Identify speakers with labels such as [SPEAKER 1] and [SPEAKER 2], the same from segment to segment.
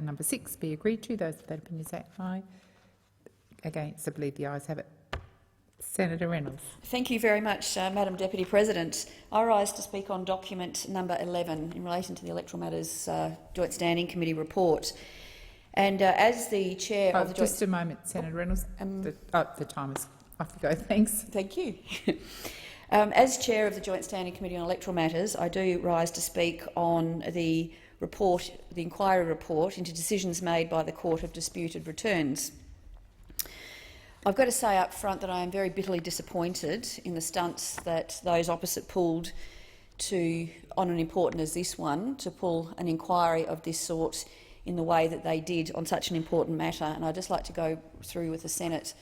[SPEAKER 1] number 6 be agreed to. Those of that opinion say aye. Against, I believe the ayes have it. Senator Reynolds.
[SPEAKER 2] Thank you very much, Madam Deputy President. I rise to speak on document number 11 in relation to the Electoral Matters Joint Standing Committee report. And as the chair of the Joint...
[SPEAKER 1] Just a moment, Senator Reynolds. The time is off you go. Thanks.
[SPEAKER 2] Thank you. As chair of the Joint Standing Committee on Electoral Matters, I do rise to speak on the report, the inquiry report into decisions made by the Court of Disputed Returns. I've got to say up front that I am very bitterly disappointed in the stunts that those opposite pulled on an important as this one, to pull an inquiry of this sort in the way that they did on such an important matter. And I'd just like to go through with the Senate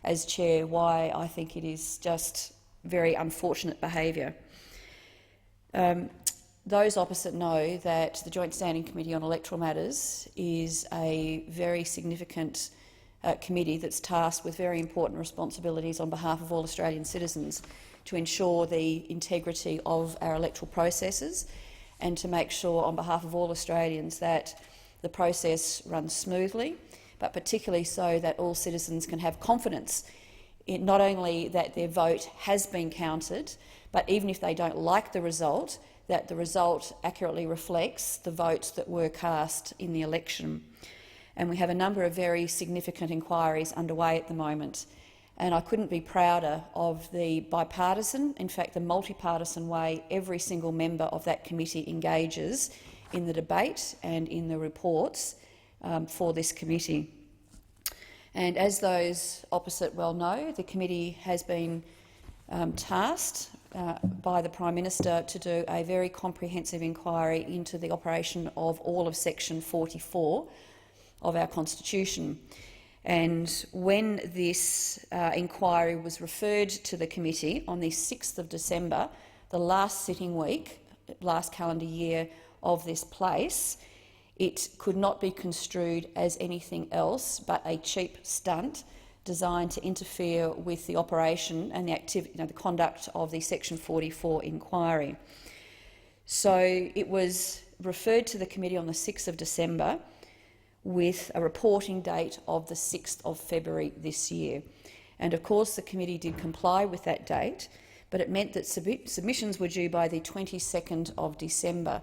[SPEAKER 2] as chair why I think it is just very unfortunate behaviour. Those opposite know that the Joint Standing Committee on Electoral Matters is a very significant committee that's tasked with very important responsibilities on behalf of all Australian citizens to ensure the integrity of our electoral processes and to make sure on behalf of all Australians that the process runs smoothly, but particularly so that all citizens can have confidence in not only that their vote has been counted, but even if they don't like the result, that the result accurately reflects the votes that were cast in the election. And we have a number of very significant inquiries underway at the moment. And I couldn't be prouder of the bipartisan, in fact the multi-partisan way every single member of that committee engages in the debate and in the reports for this committee. And as those opposite well know, the committee has been tasked by the Prime Minister to do a very comprehensive inquiry into the operation of all of Section 44 of our Constitution. And when this inquiry was referred to the committee on the 6th of December, the last sitting week, last calendar year of this place, it could not be construed as anything else but a cheap stunt designed to interfere with the operation and the conduct of the Section 44 inquiry. So it was referred to the committee on the 6th of December with a reporting date of the 6th of February this year. And of course the committee did comply with that date, but it meant that submissions were due by the 22nd of December.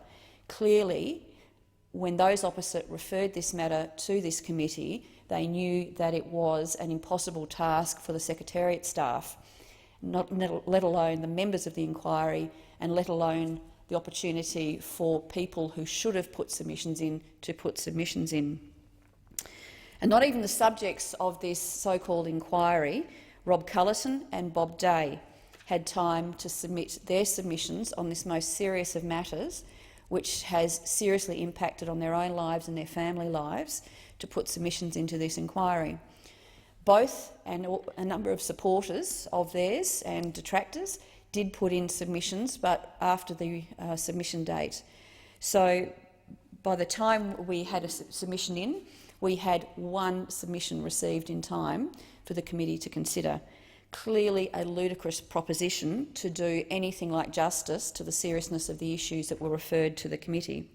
[SPEAKER 2] Clearly, when those opposite referred this matter to this committee, they knew that it was an impossible task for the Secretariat staff, let alone the members of the inquiry, and let alone the opportunity for people who should have put submissions in to put submissions in. And not even the subjects of this so-called inquiry, Rob Cullerton and Bob Day, had time to submit their submissions on this most serious of matters, which has seriously impacted on their own lives and their family lives, to put submissions into this inquiry. Both and a number of supporters of theirs and detractors did put in submissions, but after the submission date. So by the time we had a submission in, we had one submission received in time for the committee to consider. Clearly a ludicrous proposition to do anything like justice to the seriousness of the issues that were referred to the committee.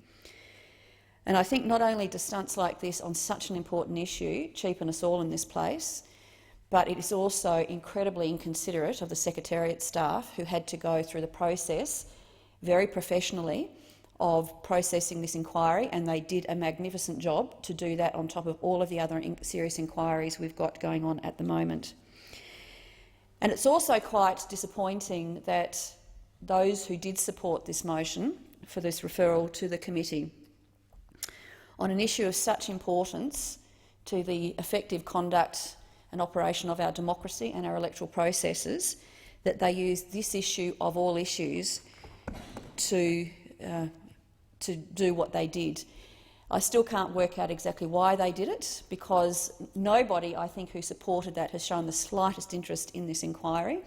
[SPEAKER 2] And I think not only do stunts like this on such an important issue cheapen us all in this place, but it is also incredibly inconsiderate of the Secretariat staff who had to go through the process very professionally of processing this inquiry, and they did a magnificent job to do that on top of all of the other serious inquiries we've got going on at the moment. And it's also quite disappointing that those who did support this motion for this referral to the committee on an issue of such importance to the effective conduct and operation of our democracy and our electoral processes, that they used this issue of all issues to do what they did. I still can't work out exactly why they did it, because nobody, I think, who supported that has shown the slightest interest in this inquiry,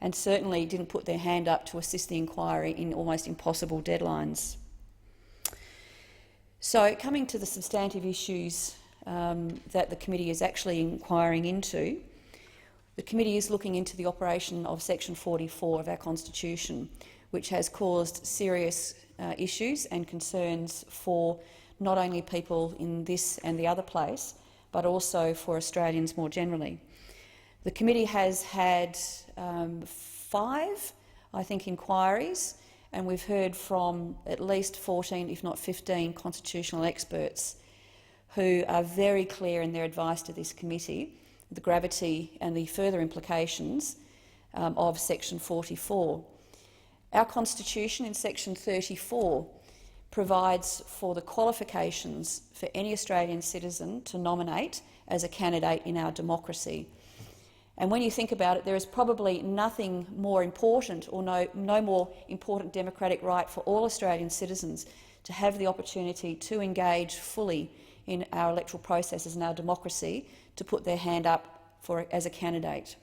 [SPEAKER 2] and certainly didn't put their hand up to assist the inquiry in almost impossible deadlines. So, coming to the substantive issues that the committee is actually inquiring into, the committee is looking into the operation of Section 44 of our Constitution, which has caused serious issues and concerns for not only people in this and the other place, but also for Australians more generally. The committee has had 5, I think, inquiries, and we've heard from at least 14, if not 15, constitutional experts who are very clear in their advice to this committee, the gravity and the further implications of Section 44. Our Constitution in Section 34 provides for the qualifications for any Australian citizen to nominate as a candidate in our democracy. And when you think about it, there is probably nothing more important or no more important democratic right for all Australian citizens to have the opportunity to engage fully in our electoral processes and our democracy, to put their hand up as a candidate.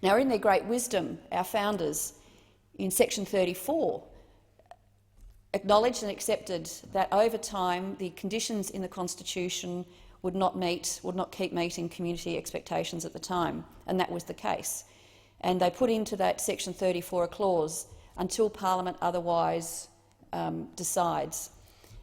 [SPEAKER 2] Now, in their great wisdom, our founders in Section 34 acknowledged and accepted that over time the conditions in the Constitution would not keep meeting community expectations at the time, and that was the case. And they put into that Section 34 a clause, until Parliament otherwise decides.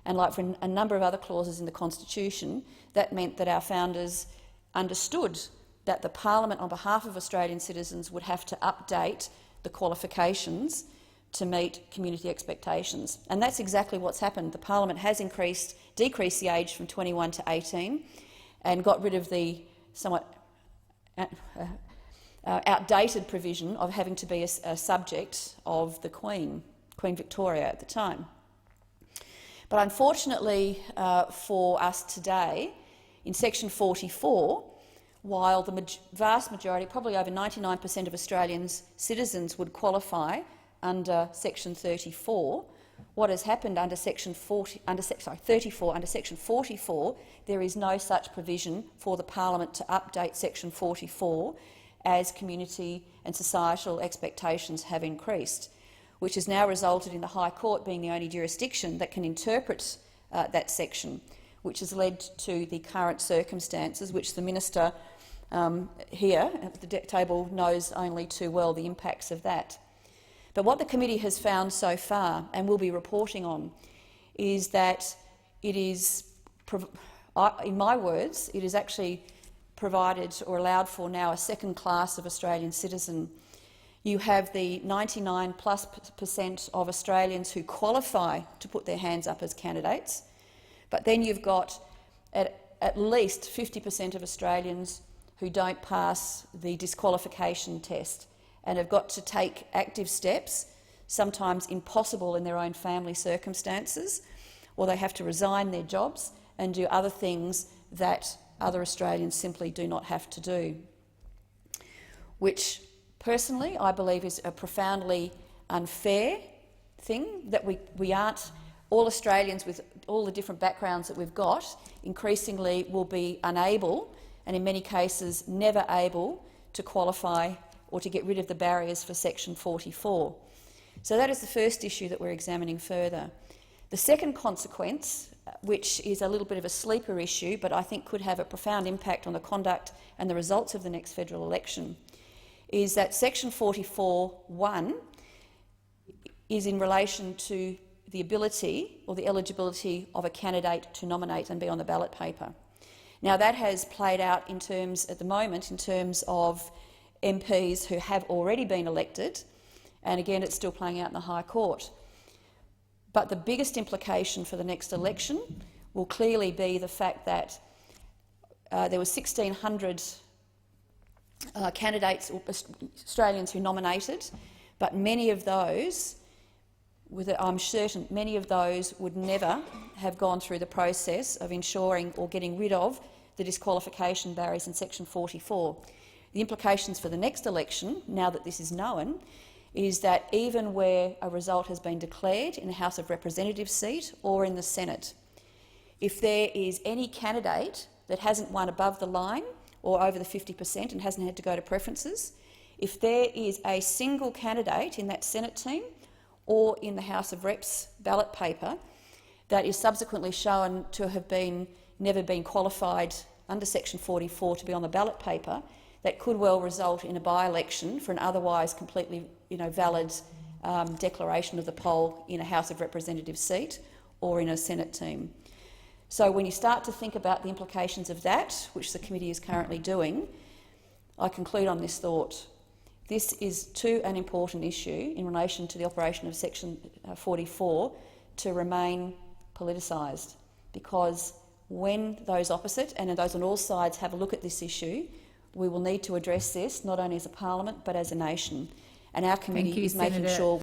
[SPEAKER 2] And like for a number of other clauses in the Constitution, that meant that our founders understood that the Parliament, on behalf of Australian citizens, would have to update the qualifications to meet community expectations. And that's exactly what's happened. The Parliament has decreased the age from 21 to 18 and got rid of the somewhat outdated provision of having to be a subject of the Queen Victoria at the time. But unfortunately for us today, in Section 44, while the vast majority, probably over 99% of Australians citizens would qualify under Section 34, what has happened under Section 34, under Section 44, there is no such provision for the Parliament to update Section 44 as community and societal expectations have increased, which has now resulted in the High Court being the only jurisdiction that can interpret that section, which has led to the current circumstances, which the Minister here at the table knows only too well the impacts of that. But what the committee has found so far, and will be reporting on, is that it is, in my words, it is actually provided or allowed for now a second class of Australian citizen. You have the 99+% of Australians who qualify to put their hands up as candidates, but then you've got at least 50% of Australians who don't pass the disqualification test and have got to take active steps, sometimes impossible in their own family circumstances, or they have to resign their jobs and do other things that other Australians simply do not have to do, which personally I believe is a profoundly unfair thing, that we aren't, all Australians with all the different backgrounds that we've got increasingly will be unable, and in many cases never able, to qualify or to get rid of the barriers for Section 44. So that is the first issue that we're examining further. The second consequence, which is a little bit of a sleeper issue, but I think could have a profound impact on the conduct and the results of the next federal election, is that Section 44(1) is in relation to the ability or the eligibility of a candidate to nominate and be on the ballot paper. Now, that has played out in terms, at the moment, in terms of MPs who have already been elected, and again it's still playing out in the High Court. But the biggest implication for the next election will clearly be the fact that there were 1,600 candidates, or Australians who nominated, but many of those, I'm certain many of those would never have gone through the process of ensuring or getting rid of the disqualification barriers in Section 44. The implications for the next election, now that this is known, is that even where a result has been declared in the House of Representatives seat or in the Senate, if there is any candidate that hasn't won above the line or over the 50% and hasn't had to go to preferences, if there is a single candidate in that Senate team or in the House of Reps ballot paper that is subsequently shown to have never been qualified under Section 44 to be on the ballot paper, that could well result in a by-election for an otherwise completely valid declaration of the poll in a House of Representatives seat or in a Senate team. So when you start to think about the implications of that, which the committee is currently doing, I conclude on this thought. This is too an important issue in relation to the operation of Section 44 to remain politicised, because when those opposite and those on all sides have a look at this issue, we will need to address this not only as a parliament but as a nation. And our committee is making sure